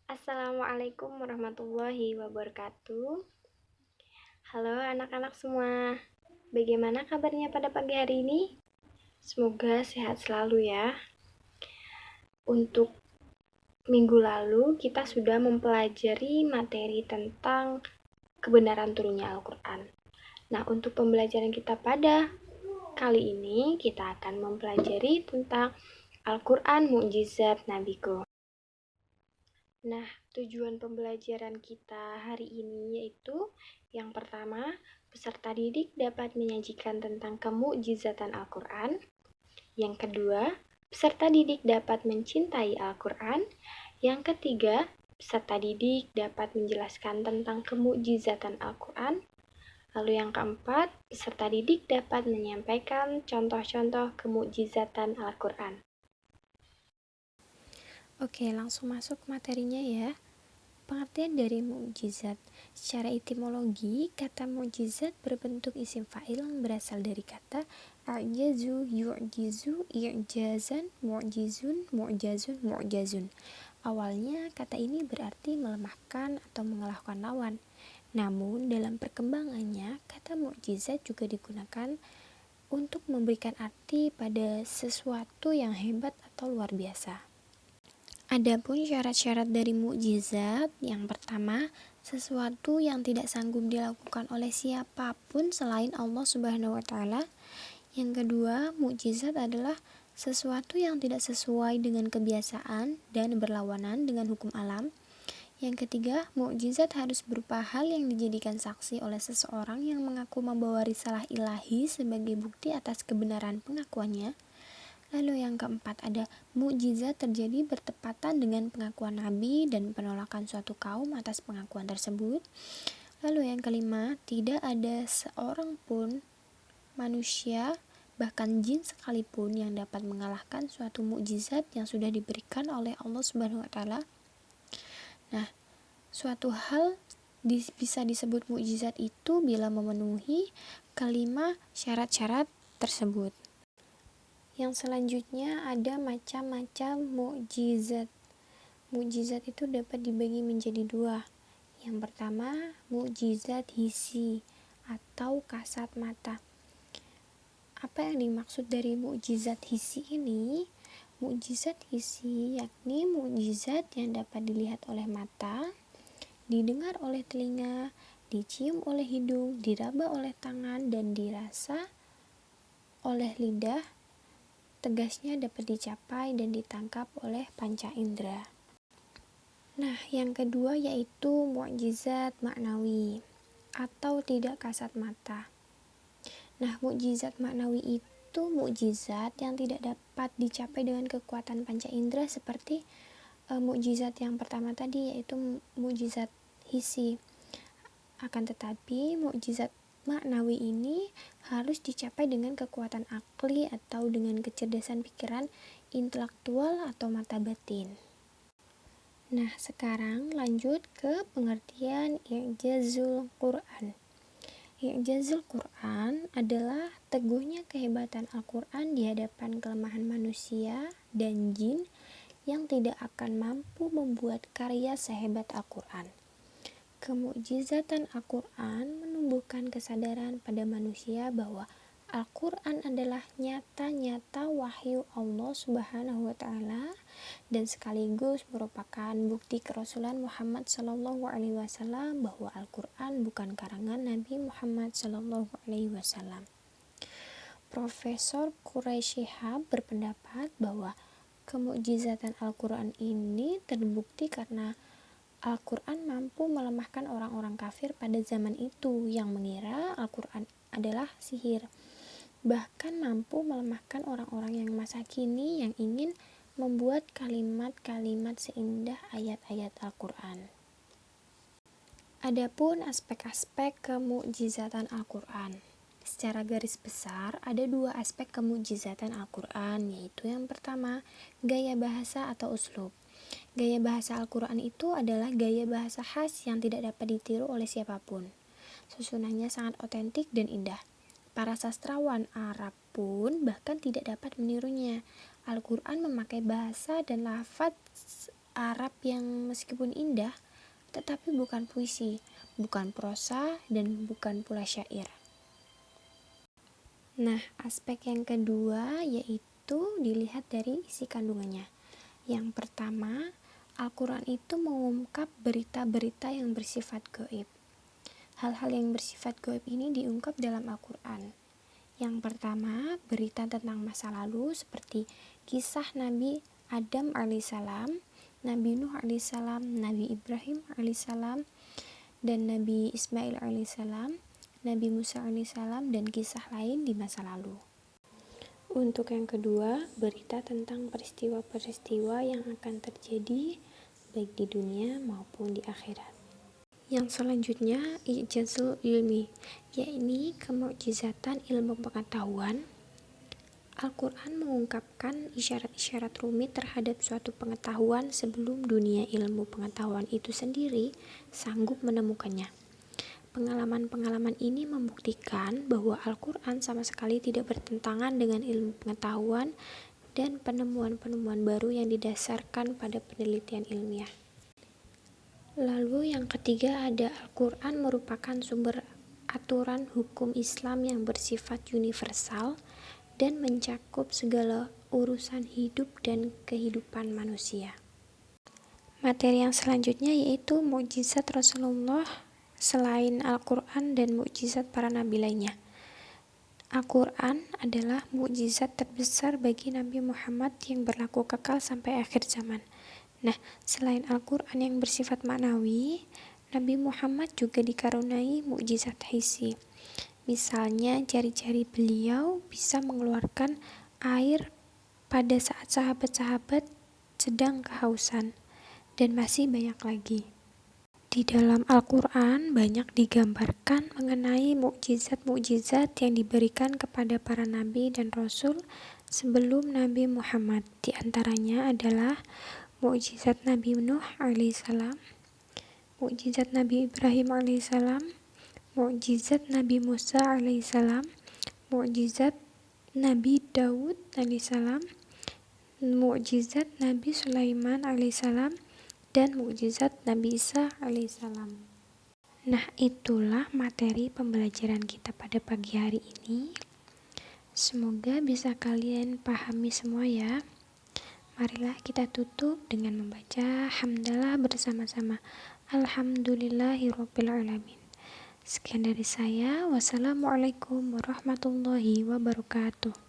Assalamualaikum warahmatullahi wabarakatuh. Halo anak-anak semua, bagaimana kabarnya pada pagi hari ini? Semoga sehat selalu ya. Untuk minggu lalu kita sudah mempelajari materi tentang kebenaran turunnya Al-Quran. Nah, untuk pembelajaran kita pada kali ini kita akan mempelajari tentang Al-Quran Mukjizat Nabiku. Nah, tujuan pembelajaran kita hari ini yaitu yang pertama, peserta didik dapat menyajikan tentang kemukjizatan Al-Quran. Yang kedua, peserta didik dapat mencintai Al-Quran. Yang ketiga, peserta didik dapat menjelaskan tentang kemukjizatan Al-Quran. Lalu yang keempat, peserta didik dapat menyampaikan contoh-contoh kemukjizatan Al-Quran. Oke, langsung masuk materinya ya. Pengertian dari mukjizat. Secara etimologi, kata mukjizat berbentuk isim fa'il yang berasal dari kata a'jazu, yu'jizu, i'jazan, mu'jizun, mu'jazun, mu'jazun. Awalnya kata ini berarti melemahkan atau mengalahkan lawan. Namun dalam perkembangannya, kata mukjizat juga digunakan untuk memberikan arti pada sesuatu yang hebat atau luar biasa. Adapun syarat-syarat dari mukjizat, yang pertama, sesuatu yang tidak sanggup dilakukan oleh siapapun selain Allah Subhanahu wa taala. Yang kedua, mukjizat adalah sesuatu yang tidak sesuai dengan kebiasaan dan berlawanan dengan hukum alam. Yang ketiga, mukjizat harus berupa hal yang dijadikan saksi oleh seseorang yang mengaku membawa risalah ilahi sebagai bukti atas kebenaran pengakuannya. Lalu yang keempat ada mukjizat terjadi bertepatan dengan pengakuan Nabi dan penolakan suatu kaum atas pengakuan tersebut. Lalu yang kelima, tidak ada seorang pun manusia bahkan jin sekalipun yang dapat mengalahkan suatu mukjizat yang sudah diberikan oleh Allah Subhanahu wa taala. Nah, suatu hal bisa disebut mukjizat itu bila memenuhi kelima syarat-syarat tersebut. Yang selanjutnya ada macam-macam mukjizat. Mukjizat itu dapat dibagi menjadi dua. Yang pertama, mukjizat hissi atau kasat mata. Apa yang dimaksud dari mukjizat hissi ini? Mukjizat hissi yakni mukjizat yang dapat dilihat oleh mata, didengar oleh telinga, dicium oleh hidung, diraba oleh tangan, dan dirasa oleh lidah. Tegasnya dapat dicapai dan ditangkap oleh panca indera. Nah, yang kedua yaitu mukjizat maknawi atau tidak kasat mata. Nah, mukjizat maknawi itu mukjizat yang tidak dapat dicapai dengan kekuatan panca indera seperti mukjizat yang pertama tadi yaitu mukjizat hissi. Akan tetapi mukjizat maknawi ini harus dicapai dengan kekuatan akli atau dengan kecerdasan pikiran intelektual atau mata batin. Nah, sekarang lanjut ke pengertian i'jazul Quran. I'jazul Quran adalah teguhnya kehebatan Al-Quran di hadapan kelemahan manusia dan jin yang tidak akan mampu membuat karya sehebat Al-Quran. Kemukjizatan Al-Quran menumbuhkan kesadaran pada manusia bahwa Al-Quran adalah nyata-nyata wahyu Allah Subhanahu wa taala dan sekaligus merupakan bukti kerasulan Muhammad sallallahu alaihi wasallam bahwa Al-Quran bukan karangan Nabi Muhammad sallallahu alaihi wasallam. Profesor Quraisy Shihab berpendapat bahwa kemukjizatan Al-Quran ini terbukti karena Al-Quran mampu melemahkan orang-orang kafir pada zaman itu yang mengira Al-Quran adalah sihir. Bahkan mampu melemahkan orang-orang yang masa kini yang ingin membuat kalimat-kalimat seindah ayat-ayat Al-Quran. Adapun aspek-aspek kemukjizatan Al-Quran. Secara garis besar, ada dua aspek kemukjizatan Al-Quran, yaitu yang pertama, gaya bahasa atau uslub. Gaya bahasa Al-Quran itu adalah gaya bahasa khas yang tidak dapat ditiru oleh siapapun. Susunannya sangat otentik dan indah. Para sastrawan Arab pun bahkan tidak dapat menirunya. Al-Quran memakai bahasa dan lafaz Arab yang meskipun indah, tetapi bukan puisi, bukan prosa, dan bukan pula syair. Nah, aspek yang kedua yaitu dilihat dari isi kandungannya. Yang pertama, Al-Quran itu mengungkap berita-berita yang bersifat gaib. Hal-hal yang bersifat gaib ini diungkap dalam Al-Quran. Yang pertama, berita tentang masa lalu seperti kisah Nabi Adam alaihissalam, Nabi Nuh alaihissalam, Nabi Ibrahim alaihissalam, dan Nabi Ismail alaihissalam, Nabi Musa alaihissalam, dan kisah lain di masa lalu. Untuk yang kedua, berita tentang peristiwa-peristiwa yang akan terjadi baik di dunia maupun di akhirat. Yang selanjutnya, ijazul ilmi, yakni kemukjizatan ilmu pengetahuan. Al-Quran mengungkapkan isyarat-isyarat rumit terhadap suatu pengetahuan sebelum dunia ilmu pengetahuan itu sendiri sanggup menemukannya. Pengalaman-pengalaman ini membuktikan bahwa Al-Quran sama sekali tidak bertentangan dengan ilmu pengetahuan dan penemuan-penemuan baru yang didasarkan pada penelitian ilmiah. Lalu yang ketiga ada Al-Quran merupakan sumber aturan hukum Islam yang bersifat universal dan mencakup segala urusan hidup dan kehidupan manusia. Materi yang selanjutnya yaitu mukjizat Rasulullah selain Al-Quran dan mukjizat para nabi lainnya. Al-Quran adalah mukjizat terbesar bagi Nabi Muhammad yang berlaku kekal sampai akhir zaman. Nah, selain Al-Quran yang bersifat maknawi, Nabi Muhammad juga dikaruniai mukjizat hissi. Misalnya, jari-jari beliau bisa mengeluarkan air pada saat sahabat-sahabat sedang kehausan, dan masih banyak lagi. Di dalam Al-Quran banyak digambarkan mengenai mukjizat-mukjizat yang diberikan kepada para nabi dan rasul sebelum Nabi Muhammad. Di antaranya adalah mukjizat Nabi Nuh alaihissalam, mukjizat Nabi Ibrahim alaihissalam, mukjizat Nabi Musa alaihissalam, mukjizat Nabi Daud alaihissalam, mukjizat Nabi Sulaiman alaihissalam, dan mukjizat Nabi Isa alaihissalam. Nah, itulah materi pembelajaran kita pada pagi hari ini. Semoga bisa kalian pahami semua ya. Marilah kita tutup dengan membaca hamdalah bersama-sama. Alhamdulillahirrabbilalamin. Sekian dari saya. Wassalamualaikum warahmatullahi wabarakatuh.